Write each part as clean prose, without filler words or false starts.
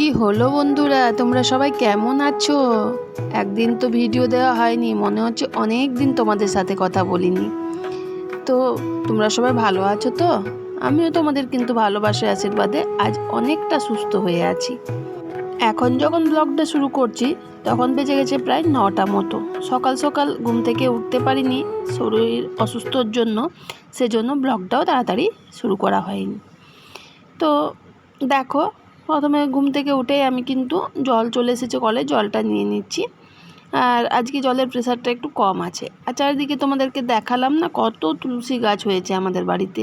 কি হলো বন্ধুরা, তোমরা সবাই কেমন আছো? একদিন তো ভিডিও দেওয়া হয়নি, মনে হচ্ছে অনেক দিন তোমাদের সাথে কথা বলিনি। তো তোমরা সবাই ভালো আছো তো? আমিও তোমাদের কিন্তু ভালোবাসার আশীর্বাদে আজ অনেকটা সুস্থ হয়ে আছি। এখন যখন ব্লগটা শুরু করছি তখন বেজে গেছে প্রায় 9টা মতো। সকাল সকাল ঘুম থেকে উঠতে পারিনি, শরীর অসুস্থর জন্য, সেজন্য ব্লগটাও তাড়াতাড়ি শুরু করা হয়নি। তো দেখো, প্রথমে ঘুম থেকে উঠে আমি কিন্তু জল চলে এসেছে কলে, জলটা নিয়ে নিচ্ছি। আর আজকে জলের প্রেশারটা একটু কম আছে। আর চারিদিকে তোমাদেরকে দেখালাম না কত তুলসী গাছ হয়েছে আমাদের বাড়িতে।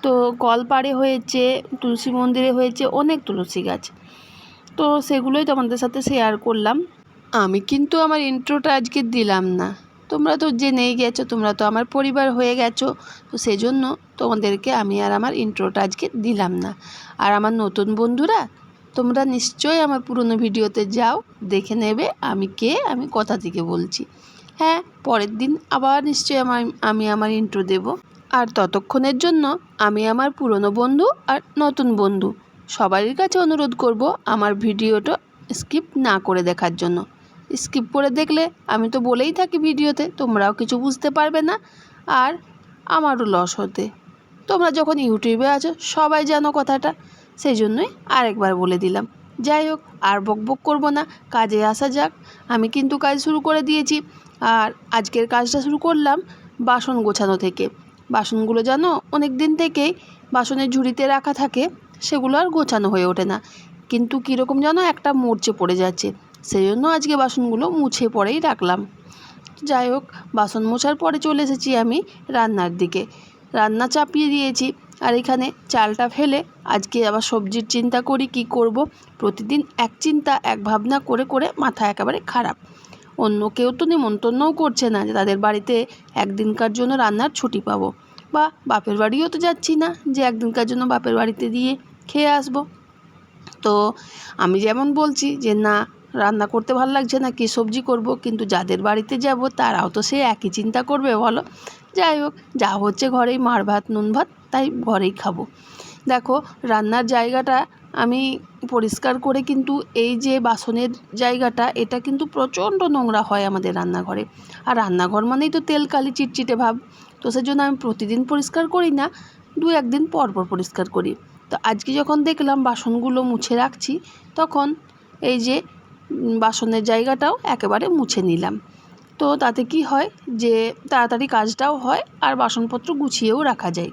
তো কল পাড়ে হয়েছে, তুলসী মন্দিরে হয়েছে অনেক তুলসী গাছ। তো সেগুলোই তোমাদের সাথে শেয়ার করলাম। আমি কিন্তু আমার ইন্ট্রোটা আজকে দিলাম না, তোমরা তো জেনেই গেছো, তোমরা তো আমার পরিবার হয়ে গেছো। তো সেজন্য তোমাদেরকে আমি আর আমার ইন্ট্রোটা আজকে দিলাম না। আর আমার নতুন বন্ধুরা, তোমরা নিশ্চয়ই আমার পুরনো ভিডিওতে যাও, দেখে নেবে আমি কে, আমি কোথা থেকে বলছি। হ্যাঁ, পরের দিন আবার নিশ্চয়ই আমি আমার ইন্ট্রো দেব। আর ততক্ষণের জন্য আমি আমার পুরনো বন্ধু আর নতুন বন্ধু সবারই কাছে অনুরোধ করব আমার ভিডিওটা স্কিপ না করে দেখার জন্য। স্কিপ করে দেখলে আমি তো বলেই থাকি ভিডিওতে, তোমরাও কিছু বুঝতে পারবে না আর আমারও লস হতে। তোমরা যখন ইউটিউবে আছো সবাই জানো কথাটা, সেই জন্যই আরেকবার বলে দিলাম। যাই হোক, আর বকবক করব না, কাজে আসা যাক। আমি কিন্তু কাজ শুরু করে দিয়েছি। আর আজকের কাজটা শুরু করলাম বাসন গোছানো থেকে। বাসনগুলো জানো অনেক দিন থেকেই বাসনের ঝুড়িতে রাখা থাকে, সেগুলো আর গোছানো হয়ে ওঠে না। কিন্তু কীরকম যেন একটা মরচে পড়ে যাচ্ছে, সেই জন্য আজকে বাসনগুলো মুছে পরেই রাখলাম। যাই হোক, বাসন মোছার পরে চলে এসেছি আমি রান্নার দিকে। রান্না চাপিয়ে দিয়েছি। আর এখানে চালটা ফেলে আজকে আবার সবজির চিন্তা করি কি করব। প্রতিদিন এক চিন্তা এক ভাবনা করে করে মাথা একেবারে খারাপ। অন্য কেউ তো নিমন্ত্রণও করছে না যে তাদের বাড়িতে একদিনকার জন্য রান্নার ছুটি পাবো, বা বাপের বাড়িও তো যাচ্ছি না যে একদিনকার জন্য বাপের বাড়িতে দিয়ে খেয়ে আসবো। তো আমি যেমন বলছি যে না, রান্না করতে ভালো লাগছে না, কী সবজি করব, কিন্তু যাদের বাড়িতে যাব তারাও তো সে একই চিন্তা করবে বলো। যাই হোক, যা হচ্ছে ঘরেই মার ভাত নুন ভাত, তাই ঘরেই খাবো। দেখো, রান্নার জায়গাটা আমি পরিষ্কার করে, কিন্তু এই যে বাসনের জায়গাটা, এটা কিন্তু প্রচণ্ড নোংরা হয় আমাদের রান্নাঘরে। আর রান্নাঘর মানেই তো তেল কালি চিটচিটে ভাব। তো সেজন্য আমি প্রতিদিন পরিষ্কার করি না, দু একদিন পর পর পরিষ্কার করি। তো আজকে যখন দেখলাম বাসনগুলো মুছে রাখছি, তখন এই যে বাসনের জায়গাটাও একেবারে মুছে নিলাম। তো তাতে কি হয় যে তাড়াতাড়ি কাজটাও হয় আর বাসনপত্র গুছিয়েও রাখা যায়।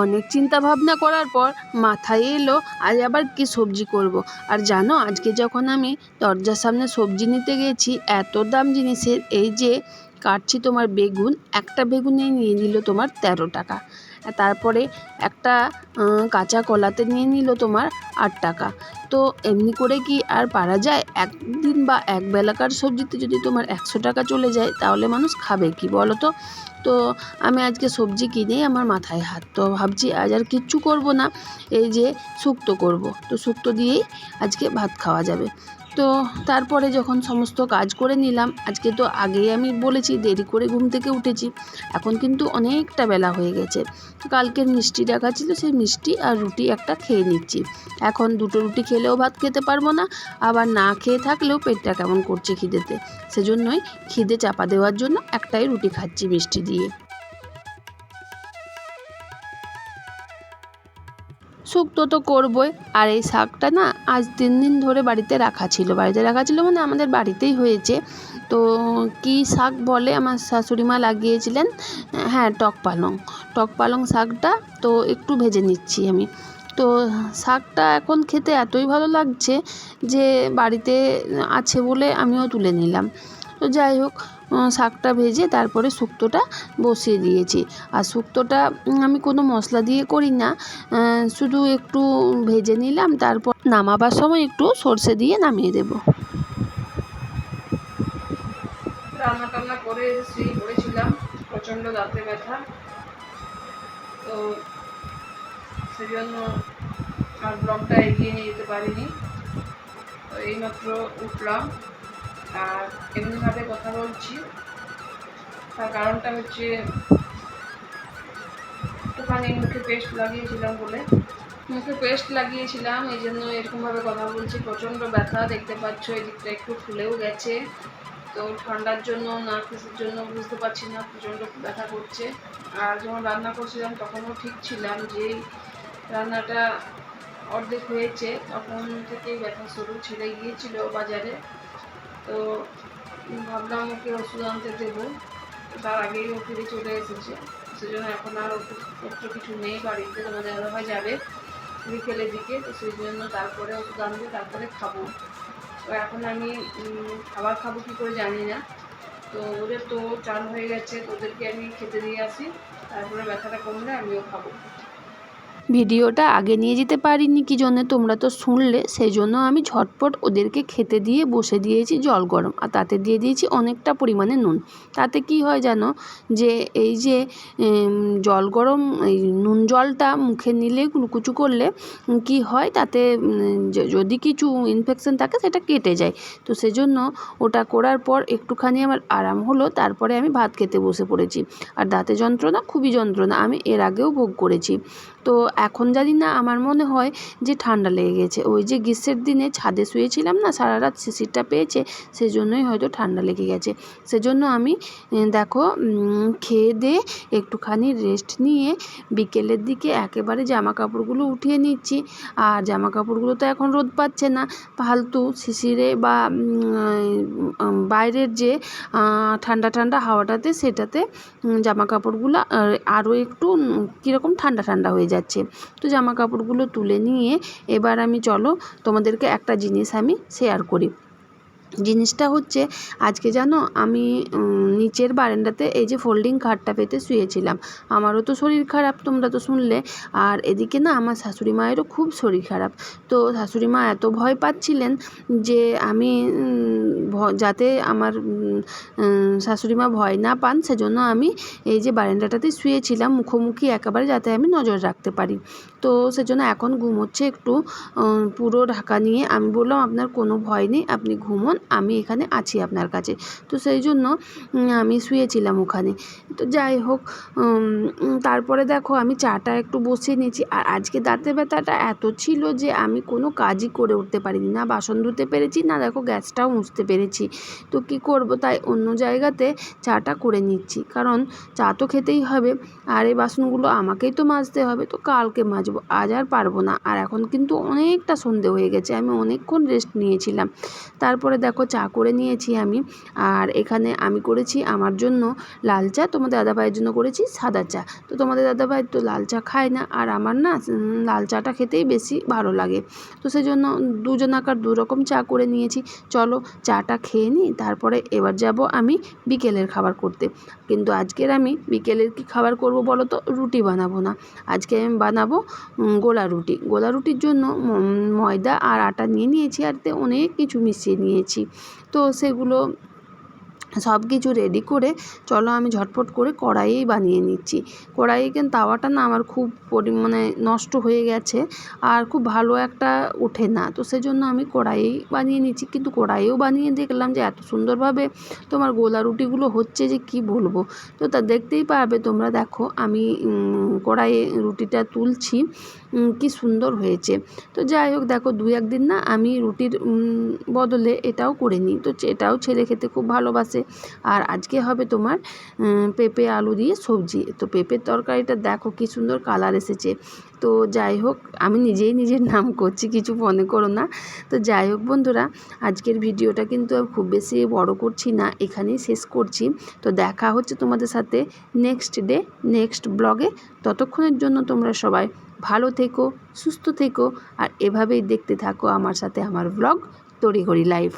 অনেক চিন্তা ভাবনা করার পর মাথায় এলো আজ আবার কি সবজি করব। আর জানো, আজকে যখন আমি দরজার সামনে সবজি নিতে গেছি, এত দাম জিনিসের, এই যে কাটছি তোমার বেগুন, একটা বেগুনে নিয়ে নিল তোমার 13 টাকা। তারপরে একটা কাঁচা কলাতে নিয়ে নিল তোমার 8 টাকা। তো এমনি করে কি আর পারা যায়? একদিন বা এক বেলাকার সবজিতে যদি তোমার 100 টাকা চলে যায়, তাহলে মানুষ খাবে কি বলো তো? তো আমি আজকে সবজি কিনেই আমার মাথায় হাত। তো ভাবছি আজ আর কিচ্ছু করব না, এই যে শুক্তো করব। তো শুক্তো দিয়েই আজকে ভাত খাওয়া যাবে। তো তারপরে যখন সমস্ত কাজ করে নিলাম, আজকে তো আগেই আমি বলেছি দেরি করে ঘুম থেকে উঠেছি, এখন কিন্তু অনেকটা বেলা হয়ে গেছে। কালকের মিষ্টি রাখা ছিল, সেই মিষ্টি আর রুটি একটা খেয়ে নিচ্ছি। এখন দুটো রুটি খেলেও ভাত খেতে পারবো না, আবার না খেয়ে থাকলেও পেটটা কেমন করছে খিদেতে। সেজন্যই খিদে চাপা দেওয়ার জন্য একটাই রুটি খাচ্ছি মিষ্টি দিয়ে। শুক্তো তো করবই। আর এই শাকটা না আজ 3 দিন ধরে বাড়িতে রাখা ছিল, মানে আমাদের বাড়িতেই হয়েছে। তো কি শাক বলে, আমার শাশুড়ি মা লাগিয়েছিলেন, হ্যাঁ, টক পালং শাকটা। তো একটু ভেজে নিচ্ছি আমি। তো শাকটা এখন খেতে এতই ভালো লাগছে যে বাড়িতে আছে বলে আমিও তুলে নিলাম। তো যাই হোক, শাকটা ভেজে তারপরে শুক্তোটা বসিয়ে দিয়েছি। আর শুক্তোটা আমি কোনো মশলা দিয়ে করি না, শুধু একটু ভেজে নিলাম, তারপর নামাবার সময় একটু সর্ষে দিয়ে নামিয়ে দেব। রান্না টান্না করে শুয়ে পড়েছিলাম, প্রচণ্ড দাঁতে ব্যথা, তো সেই জন্য আর ব্লগটা এগিয়ে নিয়ে যেতে পারিনি। তো এইমাত্র উঠলাম আর এমনিভাবে কথা বলছি, তার কারণটা হচ্ছে একটু একটুখানি মুখে পেস্ট লাগিয়েছিলাম এই জন্য এরকমভাবে কথা বলছি। প্রচণ্ড ব্যথা, দেখতে পাচ্ছ এই দিকটা একটু ফুলেও গেছে। তো ঠান্ডার জন্য নার্ভাসের জন্য বুঝতে পারছি না, প্রচণ্ড ব্যথা করছে। আর যখন রান্না করছিলাম তখনও ঠিক ছিলাম, যেই রান্নাটা অর্ধেক হয়েছে তখন থেকেই ব্যথা শুরু, ছেড়ে গিয়েছিল বাজারে। তো ভাবলাম ওকে ওষুধ আনতে দেবো, তার আগেই ও ফিরে চলে এসেছে। সেজন্য এখন আর ওষুধপত্র কিছু নেই বাড়িতে, তোমাদের দাদাভাই যাবে বিকেলের দিকে, তো সেই জন্য তারপরে ওষুধ আনবে, তারপরে খাবো। তো এখন আমি খাবার খাবো কী করে জানি না। তো ওদের তো চান হয়ে গেছে, তো ওদেরকে আমি খেতে দিয়ে আসি, তারপরে ব্যথাটা কমলে আমিও খাবো। ভিডিওটা আগে নিয়ে যেতে পারিনি কি জন্য, তোমরা তো শুনলে, সেই জন্য আমি ঝটপট ওদেরকে খেতে দিয়ে বসে দিয়েছি জল গরম, আর তাতে দিয়ে দিয়েছি অনেকটা পরিমাণে নুন। তাতে কি হয় জানো, যে এই যে জল গরম এই নুন জলটা মুখে নিলে কুচু করলে কি হয়, তাতে যদি কিছু ইনফেকশন থাকে সেটা কেটে যায়। তো সেজন্য ওটা করার পর একটুখানি আমার আরাম হলো, তারপরে আমি ভাত খেতে বসে পড়েছি। আর দাঁতে যন্ত্রণা, খুবই যন্ত্রণা, আমি এর আগেও ভোগ করেছি। তো এখন জানি না, আমার মনে হয় যে ঠান্ডা লেগে গেছে। ওই যে গ্রীষ্মের দিনে ছাদে শুয়েছিলাম না, সারা রাত শিশিরটা পেয়েছে, সেজন্যই হয়তো ঠান্ডা লেগে গেছে। সেজন্য আমি দেখো খেয়ে দিয়ে একটুখানি রেস্ট নিয়ে বিকেলের দিকে একেবারে জামা কাপড়গুলো উঠিয়ে নিচ্ছি। আর জামা কাপড়গুলো তো এখন রোদ পাচ্ছে না, ফালতু শিশিরে বা বাইরের যে ঠান্ডা ঠান্ডা হাওয়াটাতে, সেটাতে জামা কাপড়গুলো আরও একটু কীরকম ঠান্ডা ঠান্ডা হয়ে যাচ্ছে। তো জামা কাপড়গুলো তুলে নিয়ে এবার আমি চলো তোমাদেরকে একটা জিনিস আমি শেয়ার করি। জিনিসটা হচ্ছে, আজকে জানো আমি নিচের বারান্দাতে এই যে ফোল্ডিং খাটটা পেতে শুয়েছিলাম। আমারও তো শরীর খারাপ, তোমরা তো শুনলে। আর এদিকে না আমার শাশুড়ি মায়েরও খুব শরীর খারাপ। তো শাশুড়ি মা এত ভয় পাচ্ছিলেন যে আমি যাতে আমার শাশুড়ি মা ভয় না পান, সেজন্য আমি এই যে বারান্দাটাতে শুয়েছিলাম মুখোমুখি একেবারে, যাতে আমি নজর রাখতে পারি। তো সেজন্য এখন ঘুমোচ্ছে একটু পুরো ঢাকা নিয়ে। আমি বললাম আপনার কোনো ভয় নেই, আপনি ঘুমোন, আমি এখানে আছি আপনার কাছে। তো সেই জন্য আমি শুয়েছিলাম ওখানে। তো যাই হোক, তারপরে দেখো আমি চাটা একটু বসিয়ে নিয়েছি। আর আজকে দাঁতের ব্যথাটা এত ছিল যে আমি কোনো কাজই করে উঠতে পারিনি, না বাসন ধুতে পেরেছি, না দেখো গ্যাসটাও মুছতে পেরেছি। তো কি করব, তাই অন্য জায়গাতে চাটা করে নিচ্ছি, কারণ চা তো খেতেই হবে। আর এই বাসনগুলো আমাকেই তো মাজতে হবে, তো কালকে মাজবো, আজ আর পারবো না। আর এখন কিন্তু অনেকটা সন্ধে হয়ে গেছে, আমি অনেকক্ষণ রেস্ট নিয়েছিলাম। তারপরে দেখো চা করে নিয়েছি আমি। আর এখানে আমি করেছি আমার জন্য লাল চা, তোমাদের দাদাভাইয়ের জন্য করেছি সাদা চা। তো তোমাদের দাদাভাই তো লাল চা খায় না, আর আমার না লাল চাটা খেতেই বেশি ভালো লাগে। তো সেই জন্য দুজনাকার দু রকম চা করে নিয়েছি। চলো চাটা খেয়ে নিই, তারপরে এবার যাব আমি বিকেলের খাবার করতে। কিন্তু আজকের আমি বিকেলের কি খাবার করব বলো তো, রুটি বানাবো না। আজকে আমি বানাবো গোলা রুটি। গোলা রুটির জন্য ময়দা আর আটা নিয়ে নিয়েছি, আর অনেক কিছু মিশিয়ে নিয়েছি। তো সেগুলো সব কিছু রেডি করে চলো আমি ঝটপট করে কড়াইয়েই বানিয়ে নিচ্ছি। কড়াইয়ে কিন্তু তাওয়াটা না আমার খুব পরিমাণে নষ্ট হয়ে গেছে, আর খুব ভালো একটা ওঠে না। তো সেজন্য আমি কড়াইয়েই বানিয়ে নিচ্ছি। কিন্তু কড়াইয়েও বানিয়ে দেখলাম যে এত সুন্দরভাবে তোমার গোলা রুটিগুলো হচ্ছে যে কি বলবো। তো তা দেখতেই পারবে তোমরা, দেখো আমি কড়াইয়ে রুটিটা তুলছি, কি সুন্দর হয়েছে। তো যাই হোক, দেখো দু একদিন না আমি রুটির বদলে এটাও করে নিই। তো এটাও ছেলে খেতে খুব ভালোবাসে। আর আজকে হবে তোমার পেঁপে আলু দিয়ে সবজি। তো পেঁপের তরকারিটা দেখো কি সুন্দর কালার এসেছে। তো যাই হোক, আমি নিজেই নিজের নাম করছি, কিছু মনে করো না। তো যাই হোক বন্ধুরা, আজকের ভিডিওটা কিন্তু খুব বেশি বড় করছি না, এখানেই শেষ করছি। তো দেখা হচ্ছে তোমাদের সাথে নেক্সট ডে, নেক্সট ব্লগে। ততক্ষণের জন্য তোমরা সবাই ভালো থেকো, সুস্থ থেকো, আর এভাবেই দেখতে থাকো আমার সাথে আমার ব্লগ তড়িঘড়ি লাইফ।